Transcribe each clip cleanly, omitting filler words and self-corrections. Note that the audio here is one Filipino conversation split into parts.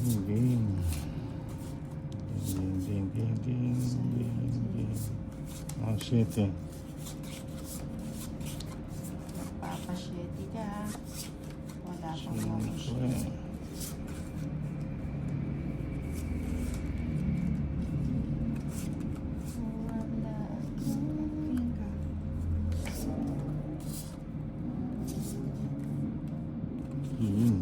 Ging. Ging. Oh, shit eh. Magpapasyete ka. Wala pang Sino mga ko shit. eh. Ging.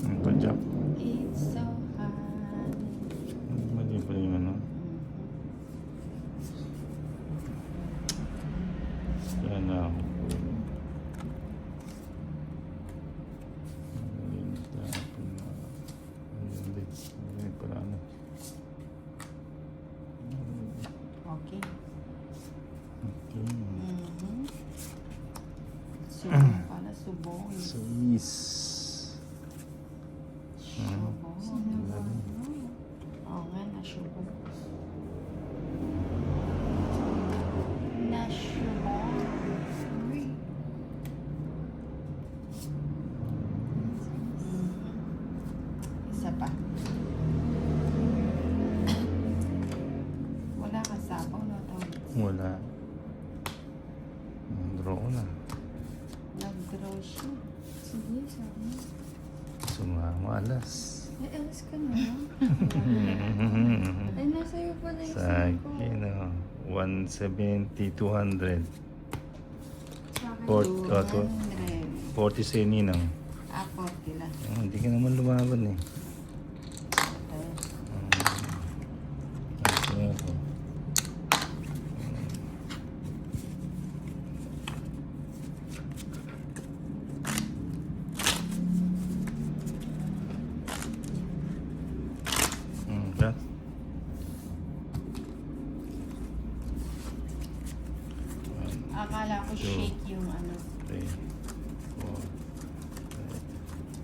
Ang kajak. It's so hard. Mali pa yung ano. Yan na ako. Hindi pala ano. Okay. Okay. Subong pala, subong. Sais. Subong. Oo nga, nasubong. Nasubong. Isa pa. Wala kang sapaw, no? Wala. Draw ko na. Nag-draw siya. Sige, sama. Sumamalas. Ay, alas ka na. Ay, nasa iyo pala yung Sa saan ko. akin, 170, 200. Sa akin, 200. 40 sa Ninang. 40 lang. Hindi ka naman lumaban eh. Okay. Kasi ako. That. Akala ko Two. shake yung ano. 3, 4, 5,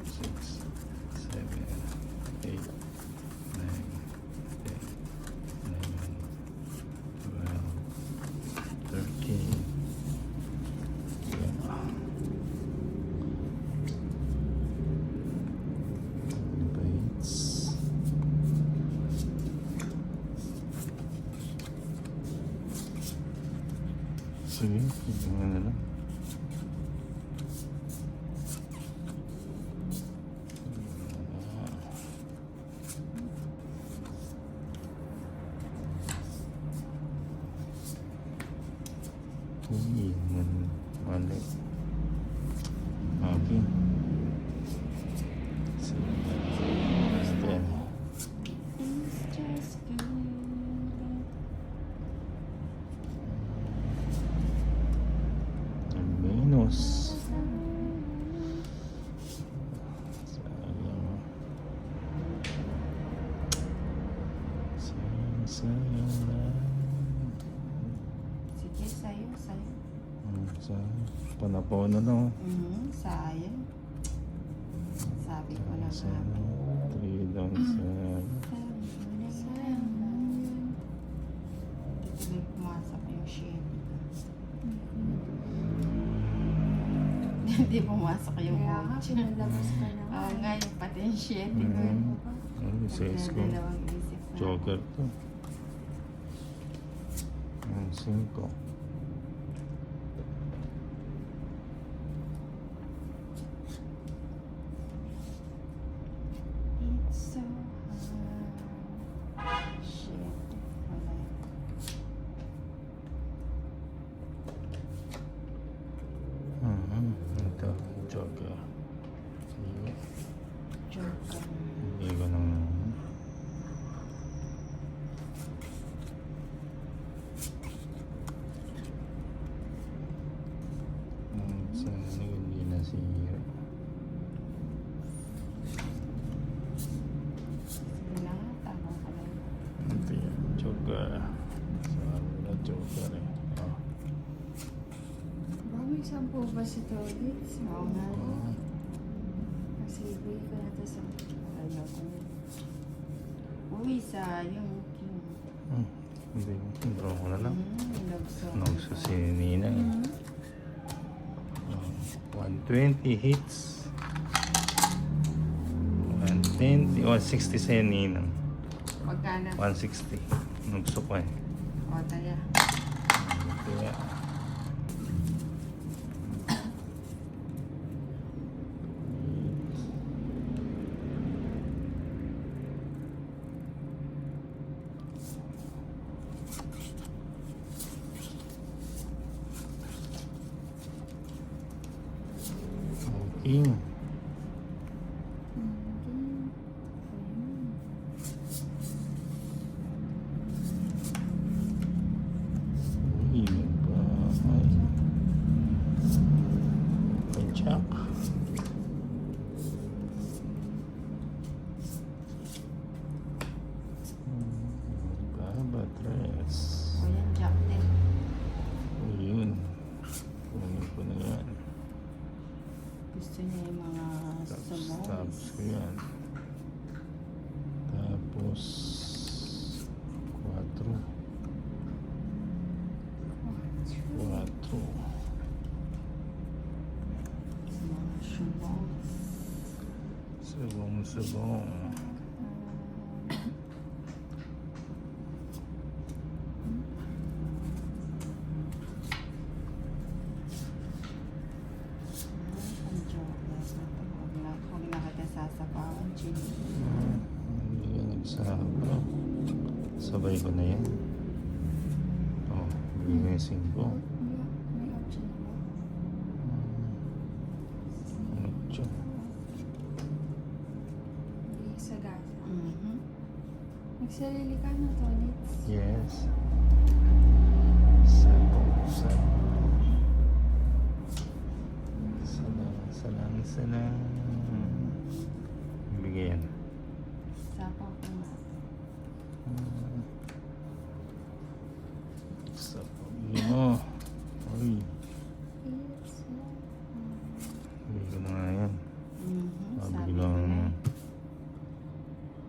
6, 7, 8, 9, 10, 11, 12, 13. Bites. Sige, tignan na lang. Uy, mali. Okay. Sige. Basta. It's just good. Menos. Sayang lang. Sige, sayo, sayo. Panapon na lang. Sayang. Sabi ko na Sa nga. 3 down sa... Sayang na. Tuloy pumasok yung shade. Hindi pumasok yung Kaya nga, coach. pinalabas ka na. Oo nga, yung pati yung shade. Ano, says ko. Dalawang isip na. Joker to. 5. It's so hard. Shit. Wala. Ito, Joker. Joker. Hindi ko nang... Sa hindi na si... Sige na nga, tama ka lang. Ito yan, Joker. Sabi na Joker eh. Oh. Ba, may sampo ba si Tolitz? Oo nga. Kasi ibigay ko na ito sa... Ayaw ko na. Uy, sayang. Hindi, draw ko na lang. Nagso. Nagso si Nina. 120 hits. 20, 160 sa'yo, Ninang. Magkano? 160. Nung gusto ko eh. O, tayo. Kaya, King. Uy, bahay. Penchak. Baba dress. O, yan, jack din. Yun. Kunin ko na yan. Gusto niya yung mga Tapos sumoys. ko yan. Tapos 4. 4. Mga sumoys. Subong. Ang jobless na to. Huwag na kita sasapawan, Chini. Hindi ka nagsasabaw. Sabay ko na yan. Oh, ginising ko. May option na ba? Mucho. Hindi sa gasa. Mhm. Nagsarili ka na toilet. Yes. Sabong. Salang. Bigay yan. Sapaw ko na. Sabong mo. Uy, It's bigay ko na nga yan. Mhm. Sabi Sabi ko lang, na.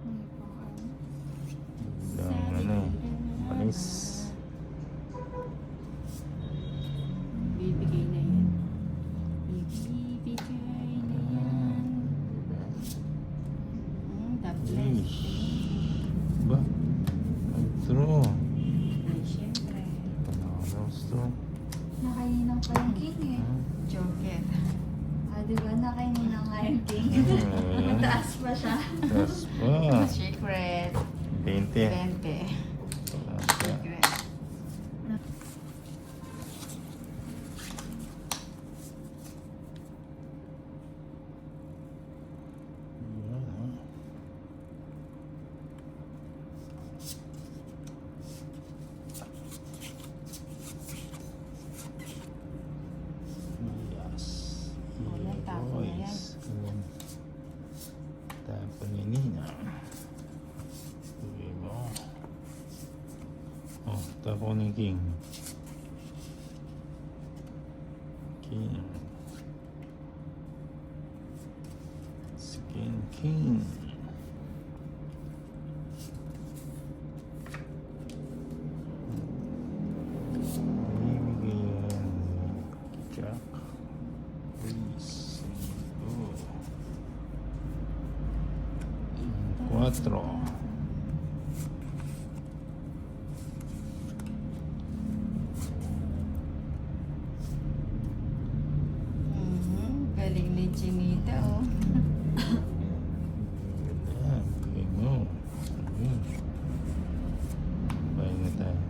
may pang biglang ano eh. Panis. Bibigay na yan. Bibigay na yan. The blessing. Ba? Ay, true. Ay, syempre. Panalos to. Nakainang pa yung king eh. Joker. Ah, diba? Nakainang nga yung king. Hmm. Mataas pa siya. Tapos pa. Secret. 20. 20. Tapos pa. Secret. Yan, ah. Yes. Oh, yan, tapo na yan. Boys. Yan. Tapo ni Nina. Sabi mo. Oh, tapo ni King. King. King. Bibigay yan. Jack. Please. Oh. 4. Mhm. Galing ni Chinita, oh. Bigay mo. Ayun. Bye na tayo.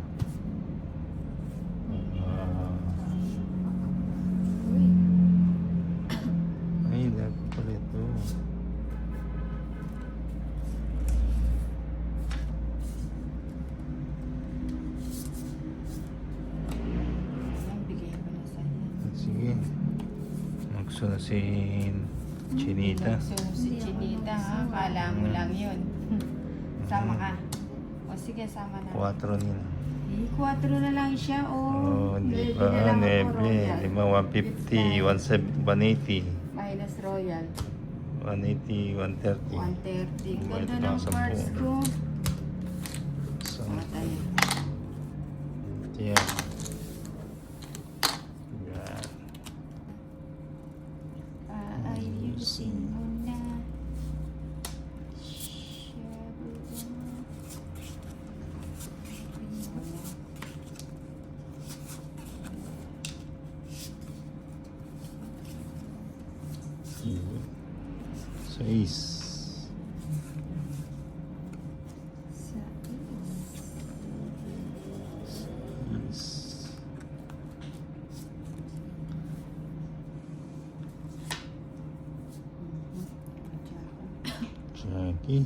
Uy. Ay, dapat pala ito. Ayan, bigay ko na sa'yo. Sige. Magso na si Chinita. Nagsunog si Chinita, ha? Kala mo lang yun. Sama ka. O sige, sama na. 4 nila. 4 na lang siya, oh. Oh, di Hindi ba? na lang ako 9. royal. 5, 150, 180. Minus royal. 180, 130. 130. Ganda Ito ng lang, 10. parts ko. So, Matay. yan. Yan. Ayusin mo na. 6. Sa is. 6. Jackie.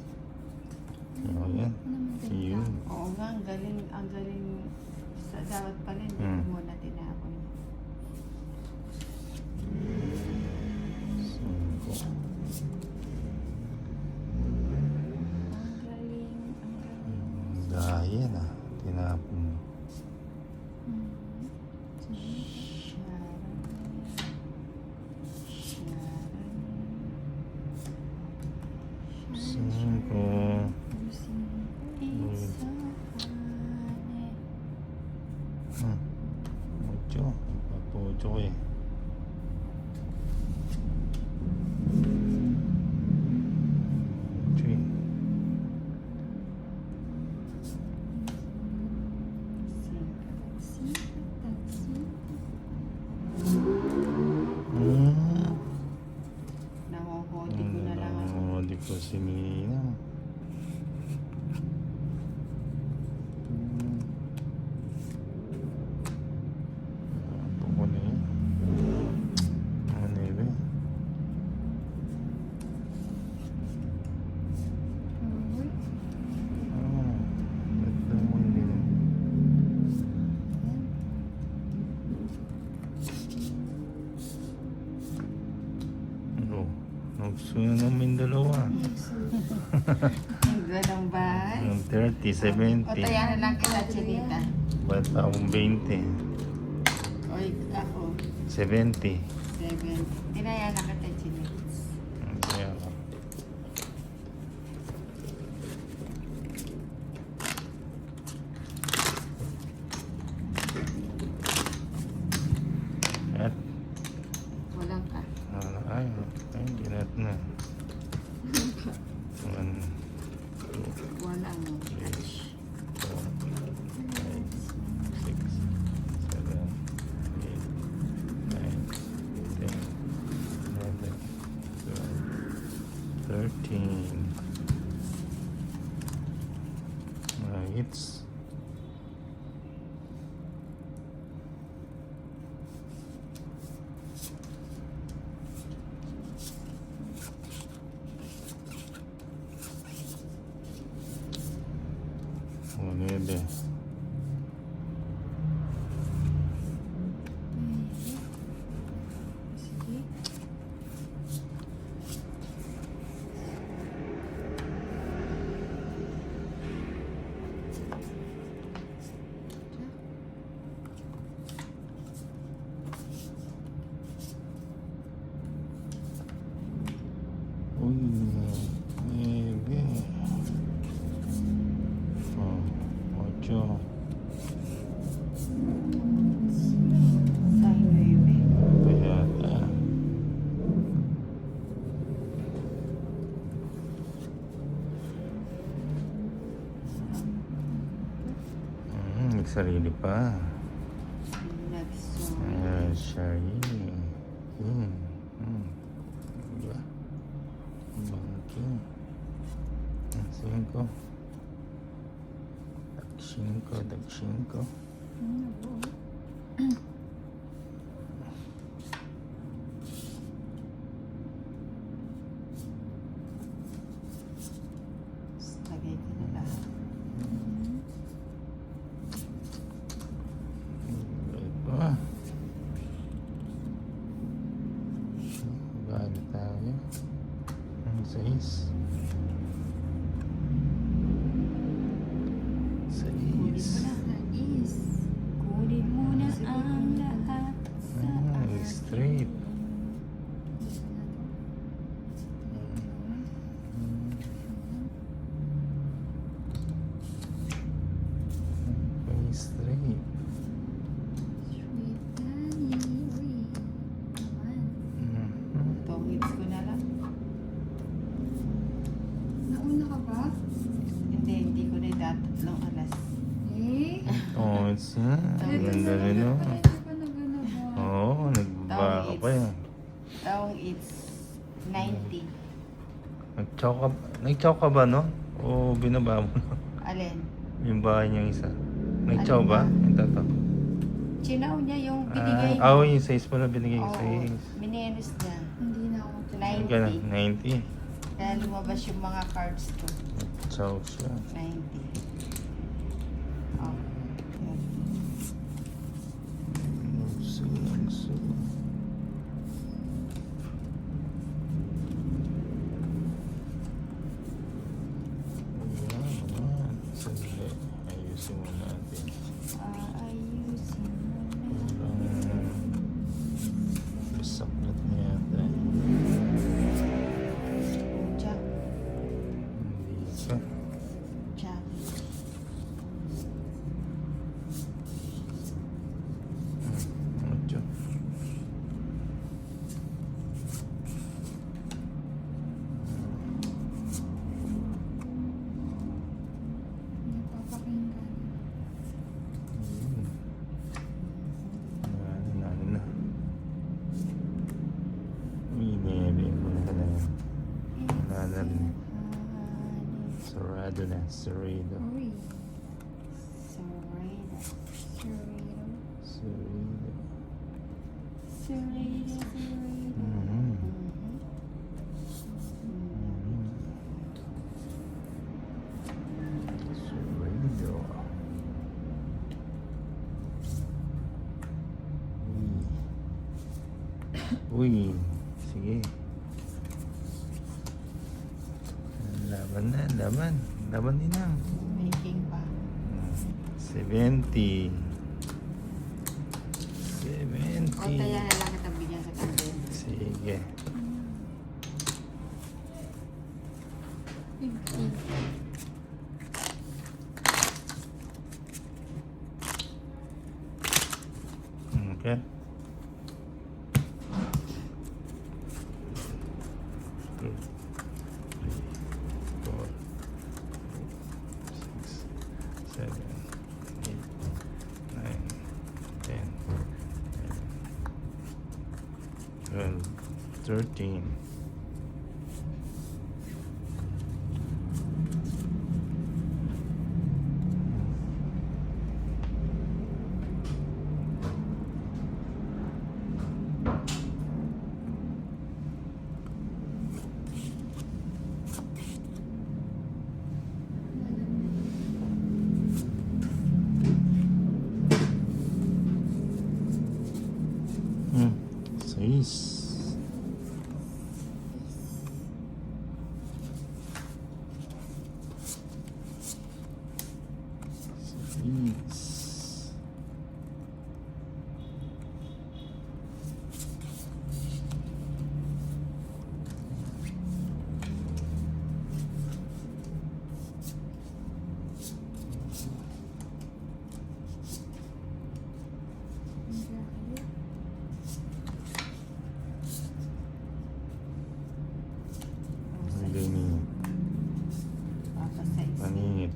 Oh, yan. Yun. Oo nga, ang galing, sa dapat pala, hindi ko muna tinapon. 5. Ang galing, ang galing. Daya na. Tinapon mo. Sharon. Sharon. 5. Isa. 8. Papo-8 ko eh. Three. Nahuhuli ko na lang ako. Hindi ko sinina. Ito ko na yun. Ano yun eh? Ganda mo yun eh. Ano? Nagsunan namin dalawa. Ang ganang bahay. 30, 70. O tayo na lang kita, Chinita. Ba't akong 20? Oy, ako. 70. 7. Tinaya na kita, Chinita. Kaya ka. At, Walang ka. ay, ginat na. 1, 2, Walang. 3, 4, 5, 6, 7, 8, 9, 10, 11, 12, 13. Mga hits. O, 9. Sige. Uy, 9. Oh, 8. Sa 9. Kaya ta. Nagsarili pa. Nagsuot. Sarili. Diba? Banking. 5. Dag 5. Lagay ko na lahat. Ito. Bali tayo. 6. Kunin mo 6. na. Is. Kunin mo na ang lahat sa akin. Straight. Straight. Sweet Danny. Uy. Naman. Itong hits ko na lang. Nauna ka ba? Hindi ko na itatatlong alas. Eh? Oh, it's ganda rin Hindi oh. pa naganaba. Oo, nagbaba ka pa yan. Taong it's 90. Nag-chow ka ba, no? O binaba mo na? Alin? Yung bahay niyang isa. Nag-chow Alin ba? ba? Yung tato. Chinaw niya yung binigay Ah, mo. yung size mo na binigay ko Oo, size. minenos niya. Hindi na ako. 90. Magkano? 90. Kaya lumabas yung mga cards ko. Chow siya. 90. Oh. Yan. Nagsu. Ayan. Sandali. Ayusin mo natin. Ayusin mo na. Parang bisaklat na yata. Jack. Hindi ka. Jack. Ocho. Napapakinggan. Ano na. Nebe mo na ka na yan. Wala na rin. Sarado na. Sarado. Uy. Serena. Churrito. Sarado. Serena. Mhm. Sarado. Uy. Sige. Laban na. Laban. Laban din na. Making pa. 70. 70. O kaya na lang kita bigyan sa kandil. Sige. 50. Okay. Two, three, four, six, 7, 8, 9, 10, 11, 12, 13. Seis. Seis. Ganyan. Papasais. Paningit.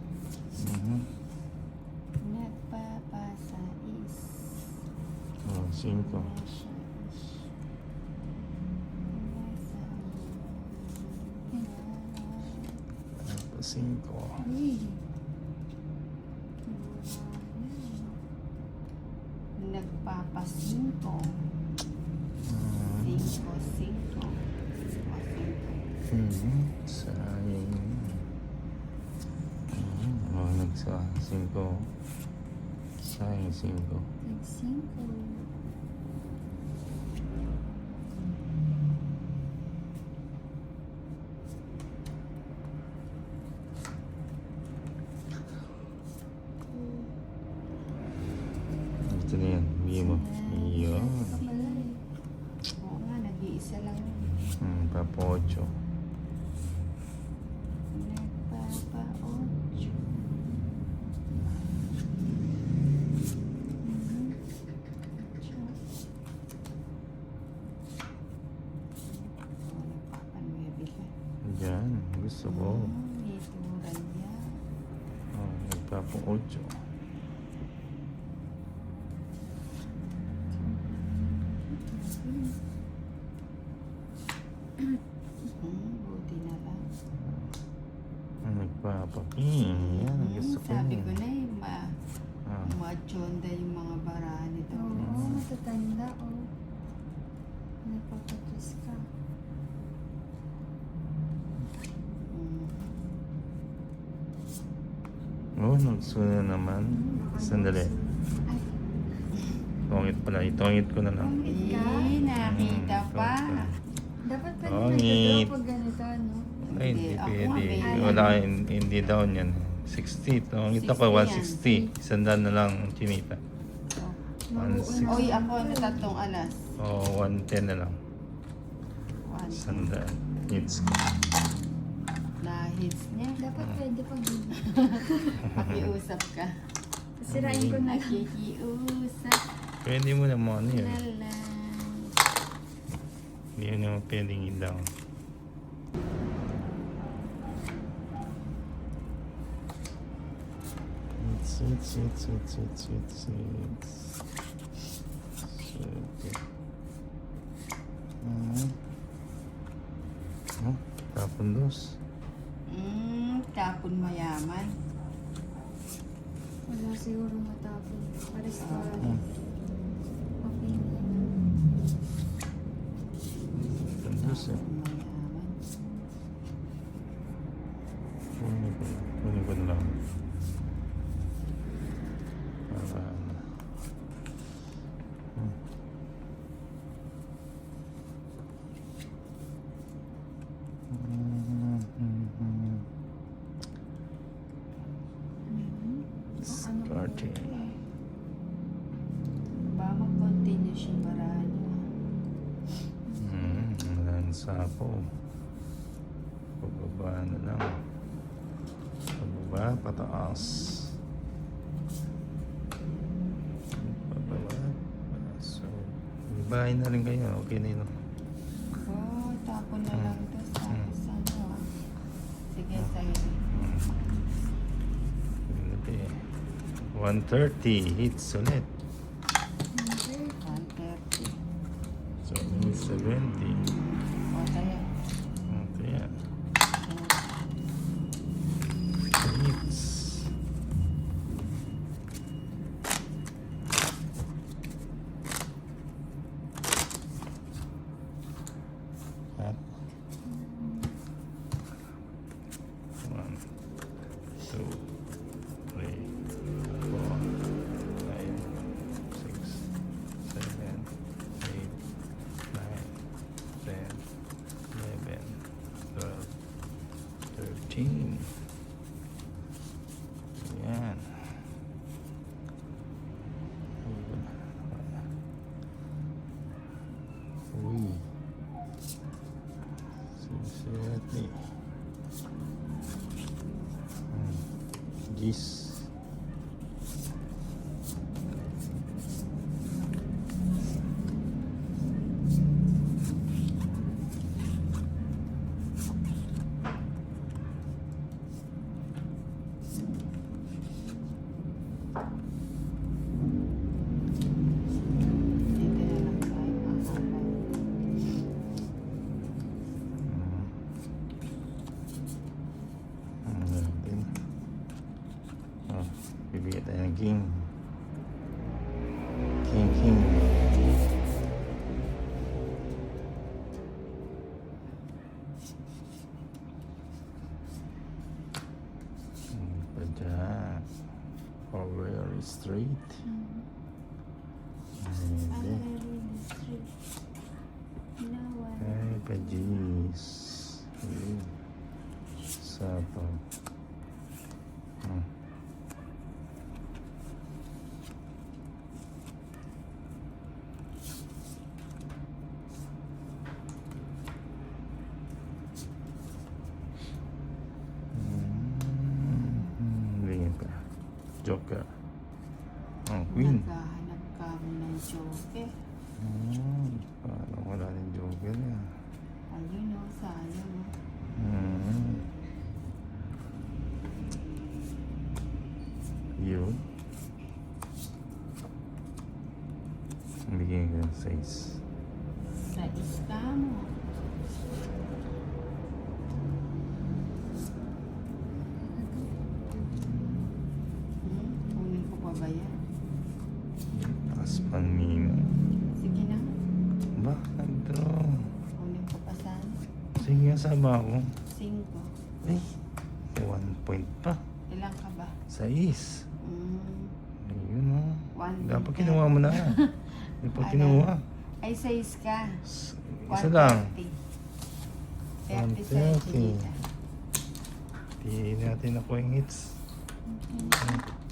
Nagpapasais. Oh, 5. Tapos 5. Uy. Nagpapasinto. Cinco, cinco. Sayang. Oh, nagsa 5. Sayang 5. Nag-5. Ito na yan. Bigyan mo. Iyon. Oo nga, nag-iisa lang yun. Papa 8. Nagpapa-ocho. Nagpapa-nuebe ka. Yan. Gusto ko. May turan yan. Oh, nagpapa 8. Buti na lang. Papi. Yan, gusto ko Sabi yun. ko na eh, Ah. machonda yung mga bara nito. Oo, matatanda, oh. Napapatos ka. Mm. Oh, nagsuna naman. Sandali. Ay, Tungit pala. Itungit ko na lang. pangit ka. Eh, nakita pa. Dapat pwede Pangit. nagdadraw pag ganito, no? Ay, hindi Ako pwede. nga, Wala, hindi daw yan. 60. Tungit ako, 60 160. Sandaan na lang, chinita. Mabuo Oy, na. ako na 3 alas. O, 110 na lang. One. Sandaan. Hits. Na-hits niya. Dapat pwede pag Pakiusap ka. sirain ko na lang. Nakikiusap. Pwede mo na mo ano yun. Lala. Hindi yun naman pwedeng i-down. It's. Tapon dos. Tapon mayaman. Wala siguro matapon. Pares ka. Hmm. Okay na. Tapon dos eh. Mayaman. Kunin ko na lang. Para ano. Starting. Ba mag-continue siya barahan niya. Wala na sapo. Pababa na lang. Pababa, pataas. Pababa, pataas. So, may bahay na rin kayo. Okay na yun. Oh, tapon na lang to. Tapos ano ah. Sige, sa'yo. 130 hits ulit. 130. So, 70. O, sa'yo. Okay yan. Hits. At 1, 2, 3, 4, 5, 6, 7, 8, 9, 10, 11, 12, 13. Ayan. Uy. Sincerely. Gis. Dito na lang tayo mahaba. Natin. Oh, bibigyan tayo ng king. King. Padya. Over straight. Hindi. Ay, pajis. Sapo. Bigyan pa. Joker. Oh, queen. Naghahanap kami ng joke. Parang wala rin joker niya. Ayun o, sayang o. Yun. Bigyan ko ng 6. Sa iska mo. nasama ako. 5. Ay, 1 point pa. Ilang ka ba? 6. Ayun oh. 1. Dapat kinuha mo na. Dapat kinuha. Ay, 6 ka. Isa lang. 30 sa 130. Di natin ako yung hits. Okay.